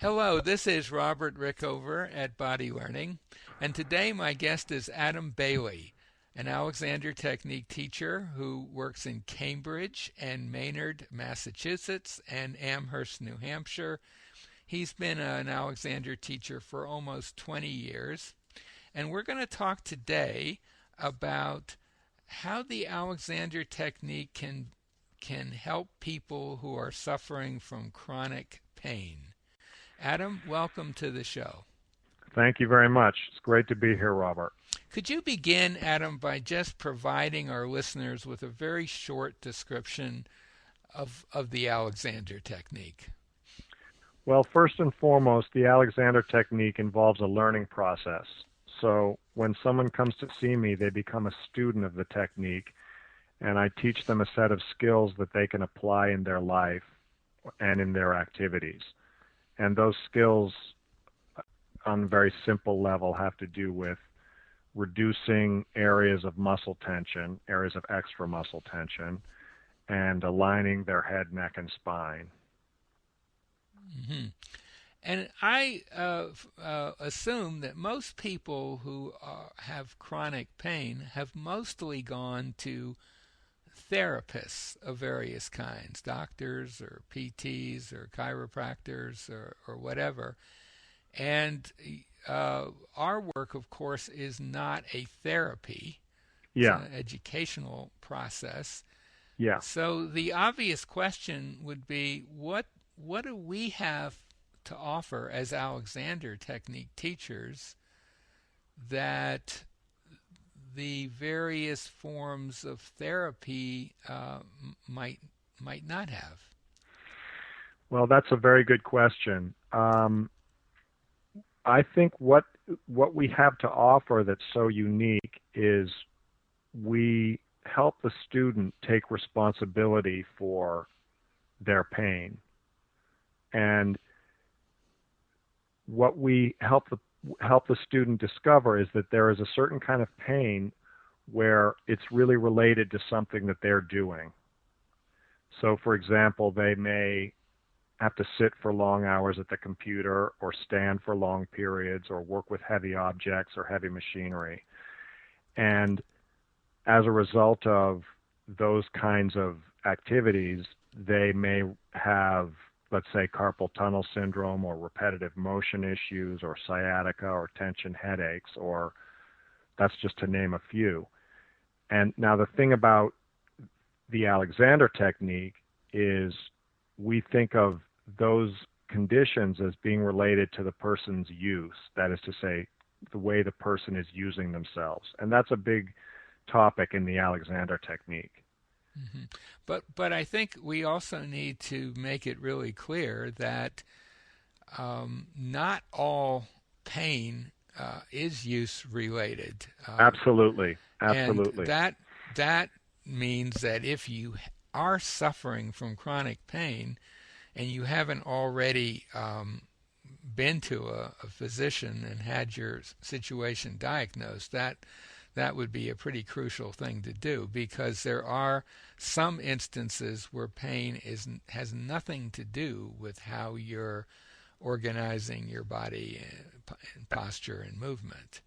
Hello, this is Robert Rickover at Body Learning, and today my guest is Adam Bailey, an Alexander Technique teacher who works in Cambridge and Maynard, Massachusetts, and Amherst, New Hampshire. He's been an Alexander teacher for almost 20 years, and we're going to talk today about how the Alexander Technique can help people who are suffering from chronic pain. Adam, welcome to the show. Thank you very much. It's great to be here, Robert. Could you begin, Adam, by just providing our listeners with a very short description of the Alexander Technique? Well, first and foremost, the Alexander Technique involves a learning process. So when someone comes to see me, they become a student of the technique, and I teach them a set of skills that they can apply in their life and in their activities. And those skills, on a very simple level, have to do with reducing areas of muscle tension, areas of extra muscle tension, and aligning their head, neck, and spine. Mm-hmm. And I assume that most people who have chronic pain have mostly gone to therapists of various kinds, doctors or PTs or chiropractors or whatever. And our work, of course, is not a therapy. It's Yeah, an educational process. yeah. So the obvious question would be, what do we have to offer as Alexander Technique teachers that the various forms of therapy might not have? Well, that's a very good question. I think what we have to offer that's so unique is we help the student take responsibility for their pain. And what we help the student discover is that there is a certain kind of pain where it's really related to something that they're doing. So, for example, they may have to sit for long hours at the computer or stand for long periods or work with heavy objects or heavy machinery. And as a result of those kinds of activities, they may have, let's say, carpal tunnel syndrome or repetitive motion issues or sciatica or tension headaches, or that's just to name a few. And now the thing about the Alexander Technique is we think of those conditions as being related to the person's use, that is to say, the way the person is using themselves. And that's a big topic in the Alexander Technique. Mm-hmm. But I think we also need to make it really clear that not all pain is use related, Absolutely. and Absolutely. that means that if you are suffering from chronic pain and you haven't already been to a physician and had your situation diagnosed, that would be a pretty crucial thing to do, because there are some instances where pain has nothing to do with how you're organizing your body and posture and movement.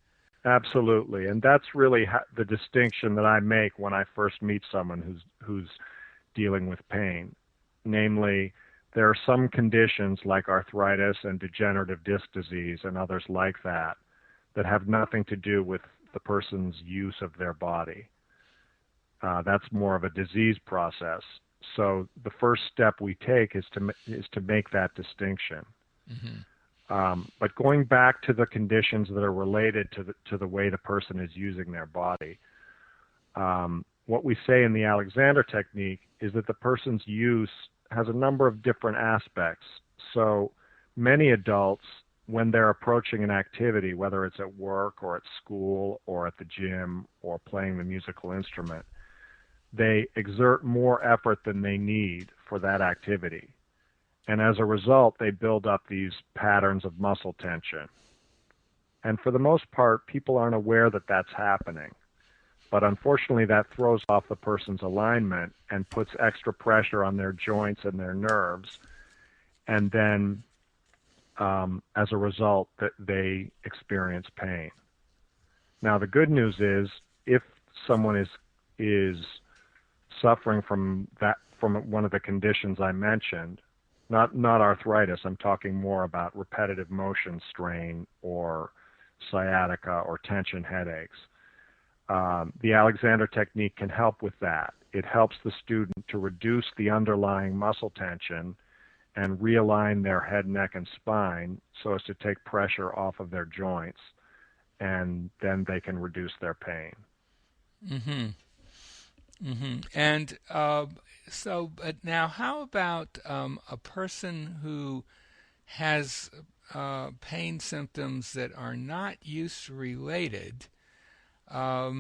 Absolutely. And that's really the distinction that I make when I first meet someone who's dealing with pain. Namely, there are some conditions like arthritis and degenerative disc disease and others like that that have nothing to do with the person's use of their body. That's more of a disease process. So the first step we take is to make that distinction. Mm-hmm. But going back to the conditions that are related to the way the person is using their body, what we say in the Alexander Technique is that the person's use has a number of different aspects. So many adults, when they're approaching an activity, whether it's at work or at school or at the gym or playing the musical instrument, they exert more effort than they need for that activity. And as a result, they build up these patterns of muscle tension. And for the most part, people aren't aware that that's happening. But unfortunately, that throws off the person's alignment and puts extra pressure on their joints and their nerves. And then as a result that they experience pain. Now, the good news is if someone is suffering from one of the conditions I mentioned, not arthritis, I'm talking more about repetitive motion strain or sciatica or tension headaches. The Alexander technique can help with that. It helps the student to reduce the underlying muscle tension and realign their head, neck, and spine so as to take pressure off of their joints, and then they can reduce their pain. Mm-hmm. Mm-hmm. And so now how about a person who has pain symptoms that are not use related? Well,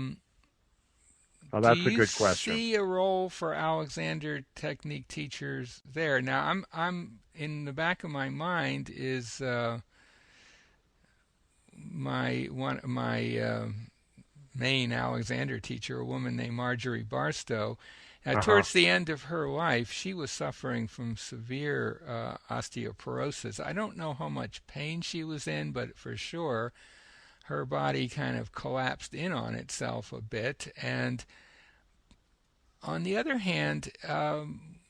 Do that's a you good question. see a role for Alexander technique teachers there? Now, I'm in the back of my mind is my main Alexander teacher, a woman named Marjorie Barstow. Now, Uh-huh. towards the end of her life, she was suffering from severe osteoporosis. I don't know how much pain she was in, but for sure, her body kind of collapsed in on itself a bit. And on the other hand,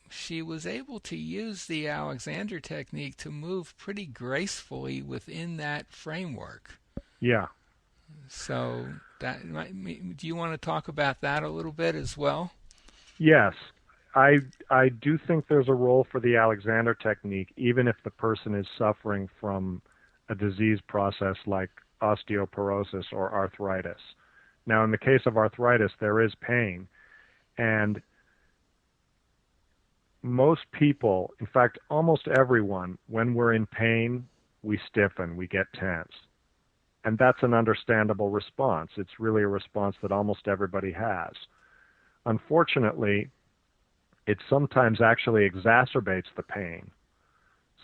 she was able to use the Alexander technique to move pretty gracefully within that framework. Yeah. So do you want to talk about that a little bit as well? Yes. I do think there's a role for the Alexander technique, even if the person is suffering from a disease process like osteoporosis or arthritis. Now, in the case of arthritis, there is pain, and most people, in fact, almost everyone, when we're in pain, we stiffen, we get tense. And that's an understandable response. It's really a response that almost everybody has. Unfortunately, it sometimes actually exacerbates the pain.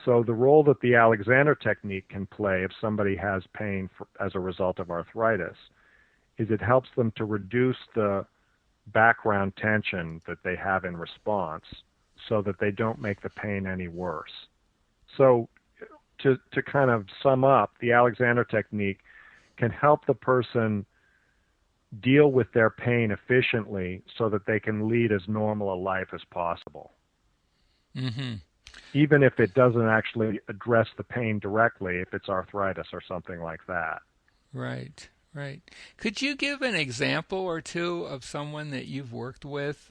So the role that the Alexander technique can play if somebody has pain as a result of arthritis is it helps them to reduce the background tension that they have in response so that they don't make the pain any worse. So to kind of sum up, the Alexander technique can help the person deal with their pain efficiently so that they can lead as normal a life as possible. Mm-hmm. Even if it doesn't actually address the pain directly, if it's arthritis or something like that. Right, right. Could you give an example or two of someone that you've worked with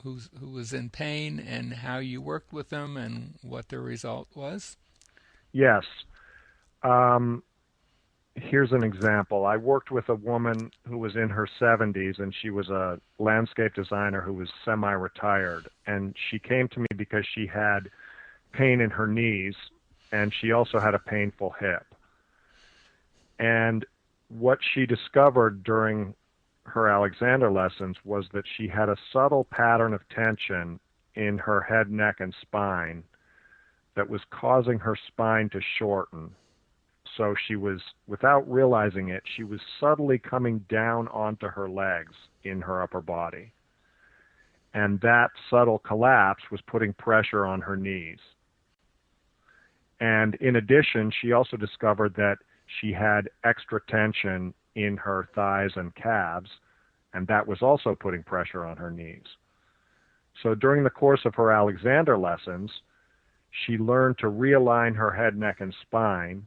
who was in pain and how you worked with them and what the result was? Yes. Um, Here's an example. I worked with a woman who was in her 70s, and she was a landscape designer who was semi-retired. And she came to me because she had pain in her knees, and she also had a painful hip. And what she discovered during her Alexander lessons was that she had a subtle pattern of tension in her head, neck, and spine that was causing her spine to shorten. So she was, without realizing it, she was subtly coming down onto her legs in her upper body. And that subtle collapse was putting pressure on her knees. And in addition, she also discovered that she had extra tension in her thighs and calves, and that was also putting pressure on her knees. So during the course of her Alexander lessons, she learned to realign her head, neck, and spine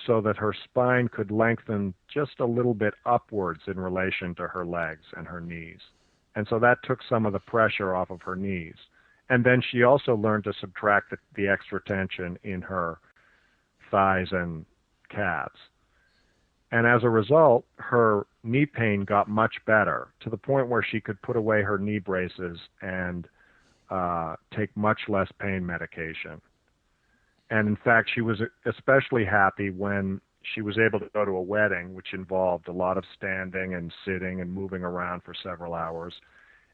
so that her spine could lengthen just a little bit upwards in relation to her legs and her knees. And so that took some of the pressure off of her knees. And then she also learned to subtract the extra tension in her thighs and calves. And as a result, her knee pain got much better to the point where she could put away her knee braces and take much less pain medication. And in fact, she was especially happy when she was able to go to a wedding, which involved a lot of standing and sitting and moving around for several hours.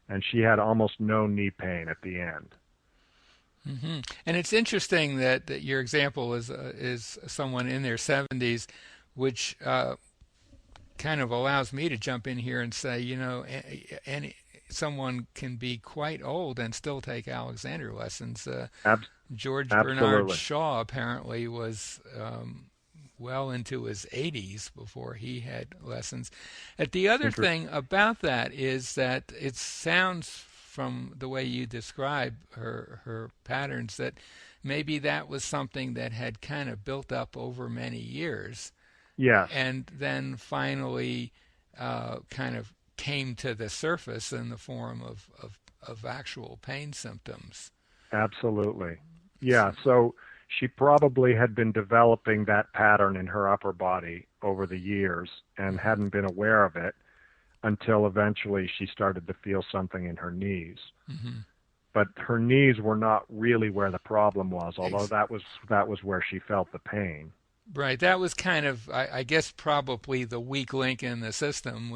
And she had almost no knee pain at the end. Mm-hmm. And it's interesting that your example is someone in their 70s, which kind of allows me to jump in here and say, any someone can be quite old and still take Alexander lessons. Ab- George Bernard Absolutely. Shaw apparently was well into his 80s before he had lessons. The other Interest. thing about that is that it sounds from the way you describe her patterns that maybe that was something that had kind of built up over many years Yes, and then finally kind of came to the surface in the form of actual pain symptoms. absolutely. Yeah, so she probably had been developing that pattern in her upper body over the years and hadn't been aware of it until eventually she started to feel something in her knees. Mm-hmm. But her knees were not really where the problem was, although Ex- that was where she felt the pain. right. That was kind of, I guess, probably the weak link in the system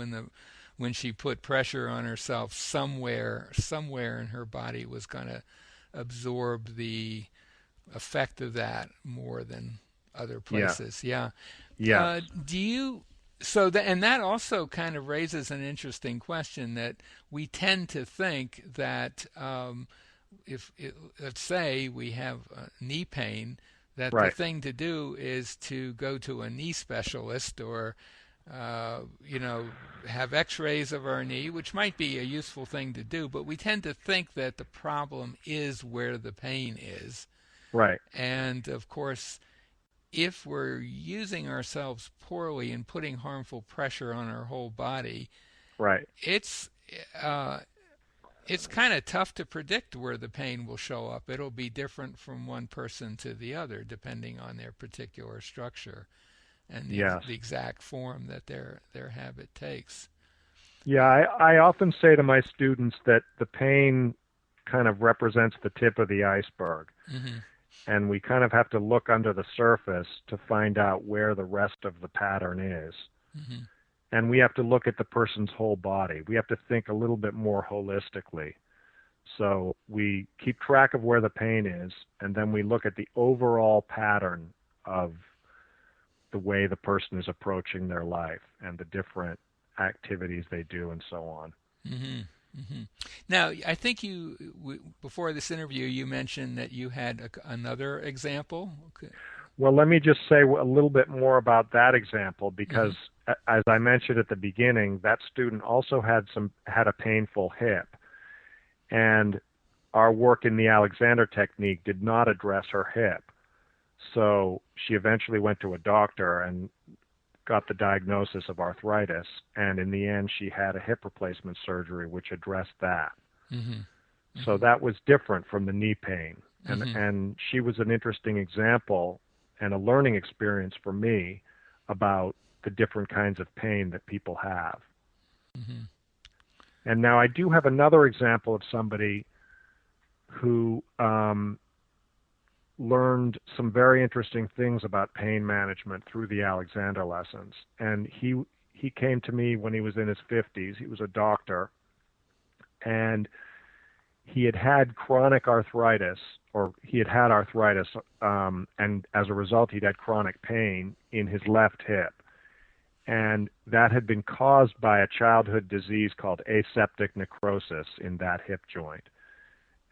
when she put pressure on herself somewhere in her body was going to absorb the effect of that more than other Yeah. places. Yeah. Yes. Do you so that and that also kind of raises an interesting question that we tend to think that if let's say we have knee pain, that the Right. thing to do is to go to a knee specialist or you know, have x-rays of our knee, which might be a useful thing to do, but we tend to think that the problem is where the pain is. Right. And of course, if we're using ourselves poorly and putting harmful pressure on our whole body, Right. it's uh, it's kind of tough to predict where the pain will show up. It'll be different from one person to the other, depending on their particular structure and Yes. the exact form that their habit takes. Yeah, I often say to my students that the pain kind of represents the tip of the iceberg, Hmm. and we kind of have to look under the surface to find out where the rest of the pattern is. Hmm. And we have to look at the person's whole body. We have to think a little bit more holistically. So we keep track of where the pain is, and then we look at the overall pattern of the way the person is approaching their life and the different activities they do and so on. Hmm. Hmm. Now, I think before this interview, you mentioned that you had another example. Okay. Well, let me just say a little bit more about that example Hmm. because as I mentioned at the beginning, that student also had a painful hip, and our work in the Alexander technique did not address her hip. So she eventually went to a doctor and got the diagnosis of arthritis, and in the end she had a hip replacement surgery which addressed that. Hmm. So Hmm. that was different from the knee pain. And Hmm. and she was an interesting example and a learning experience for me about the different kinds of pain that people have. Hmm. And now I do have another example of somebody who learned some very interesting things about pain management through the Alexander lessons. And he came to me when he was in his 50s. He was a doctor, and he had had chronic arthritis, or he had had arthritis, and as a result, he'd had chronic pain in his left hip. And that had been caused by a childhood disease called aseptic necrosis in that hip joint.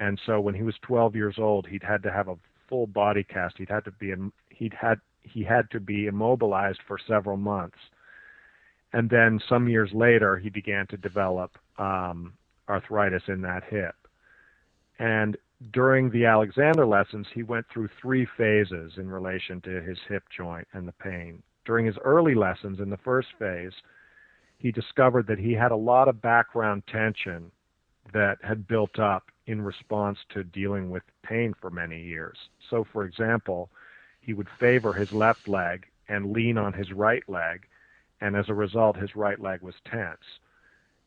And so when he was 12 years old, he'd had to have a full body cast. He had to be immobilized for several months. And then some years later, he began to develop arthritis in that hip. And during the Alexander lessons, he went through 3 phases in relation to his hip joint and the pain. During his early lessons, in the first phase, he discovered that he had a lot of background tension that had built up in response to dealing with pain for many years. So, for example, he would favor his left leg and lean on his right leg, and as a result, his right leg was tense.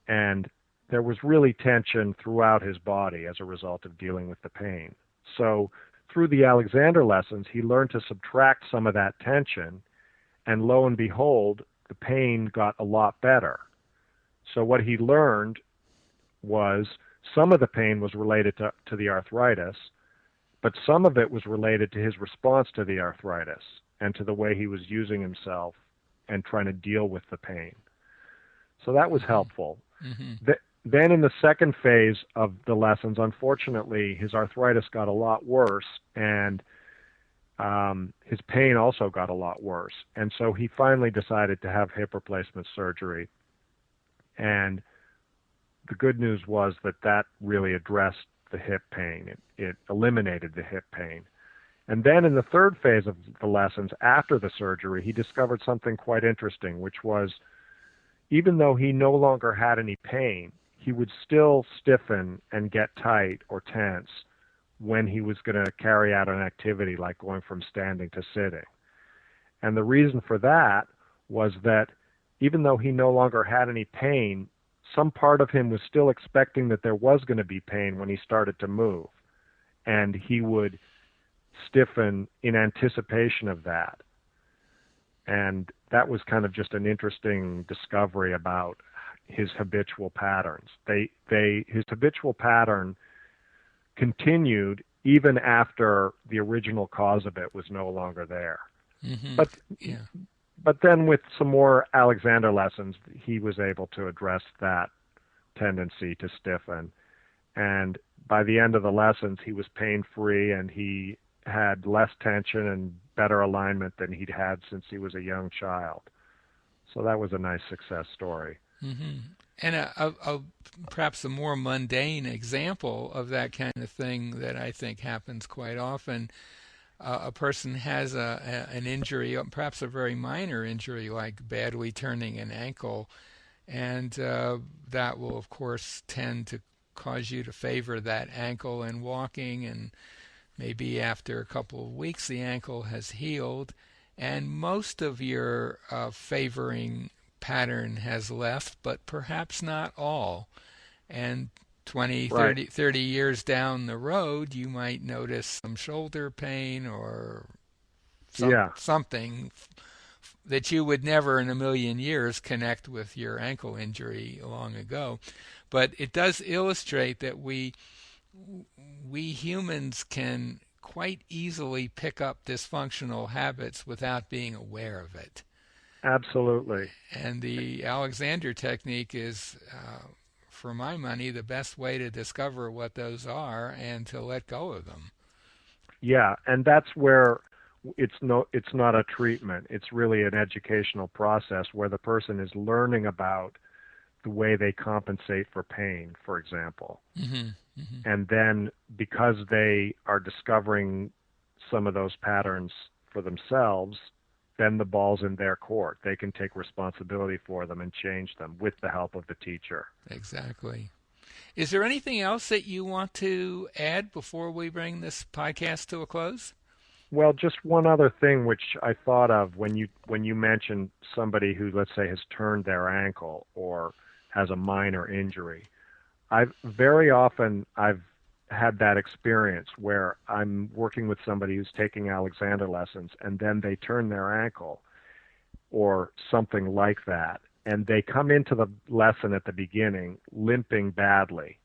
And there was really tension throughout his body as a result of dealing with the pain. So, through the Alexander lessons, he learned to subtract some of that tension, and lo and behold, the pain got a lot better. So, what he learned was some of the pain was related to the arthritis, but some of it was related to his response to the arthritis and to the way he was using himself and trying to deal with the pain. So that was helpful. Hmm. then in the second phase of the lessons, unfortunately, his arthritis got a lot worse, and his pain also got a lot worse. And so he finally decided to have hip replacement surgery. And the good news was that that really addressed the hip pain. It eliminated the hip pain. And then in the third phase of the lessons, after the surgery, he discovered something quite interesting, which was even though he no longer had any pain, he would still stiffen and get tight or tense when he was going to carry out an activity like going from standing to sitting. And the reason for that was that even though he no longer had any pain, some part of him was still expecting that there was going to be pain when he started to move. And he would stiffen in anticipation of that. And that was kind of just an interesting discovery about his habitual patterns. His habitual pattern continued even after the original cause of it was no longer there. Mm-hmm. But then with some more Alexander lessons, he was able to address that tendency to stiffen. And by the end of the lessons, he was pain-free, and he had less tension and better alignment than he'd had since he was a young child. So that was a nice success story. Mm-hmm. And perhaps a more mundane example of that kind of thing that I think happens quite often, a person has an injury, perhaps a very minor injury like badly turning an ankle, and that will, of course, tend to cause you to favor that ankle in walking, and maybe after a couple of weeks the ankle has healed, and most of your favoring pattern has left, but perhaps not all. And 20, Right. 30 years down the road, you might notice some shoulder pain or Yeah. something that you would never in a million years connect with your ankle injury long ago. But it does illustrate that we humans can quite easily pick up dysfunctional habits without being aware of it. Absolutely. And the Alexander technique is, for my money, the best way to discover what those are and to let go of them. Yeah, and that's where it's not a treatment. It's really an educational process where the person is learning about the way they compensate for pain, for example. Mm-hmm. Mm-hmm. And then because they are discovering some of those patterns for themselves, then the ball's in their court. They can take responsibility for them and change them with the help of the teacher. Exactly. Is there anything else that you want to add before we bring this podcast to a close? Well, just one other thing which I thought of when you mentioned somebody who, let's say, has turned their ankle or has a minor injury. I've had that experience where I'm working with somebody who's taking Alexander lessons, and then they turn their ankle or something like that, and they come into the lesson at the beginning limping badly.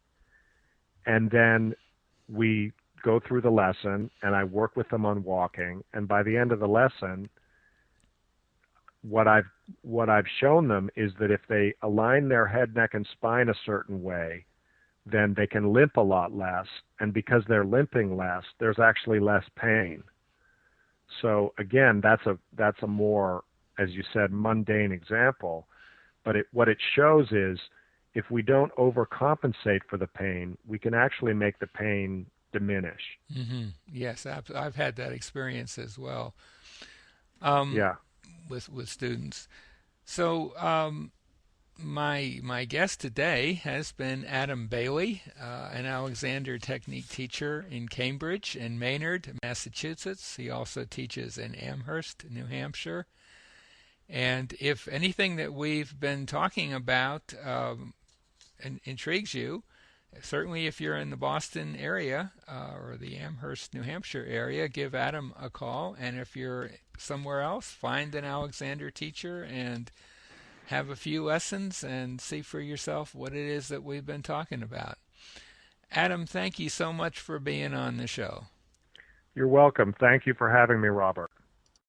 And then we go through the lesson, and I work with them on walking, and by the end of the lesson, what I've shown them is that if they align their head, neck, and spine a certain way, then they can limp a lot less, and because they're limping less, there's actually less pain. So again, that's a more, as you said, mundane example, but what it shows is if we don't overcompensate for the pain, we can actually make the pain diminish. Mm-hmm. Yes, I've had that experience as well. Yeah. With students. So my guest today has been Adam Bailey, an Alexander Technique teacher in Cambridge and Maynard, Massachusetts. He also teaches in Amherst, New Hampshire. And if anything that we've been talking about intrigues you, certainly if you're in the Boston area or the Amherst, New Hampshire area, give Adam a call. And if you're somewhere else, find an Alexander teacher and have a few lessons and see for yourself what it is that we've been talking about. Adam, thank you so much for being on the show. You're welcome. Thank you for having me, Robert.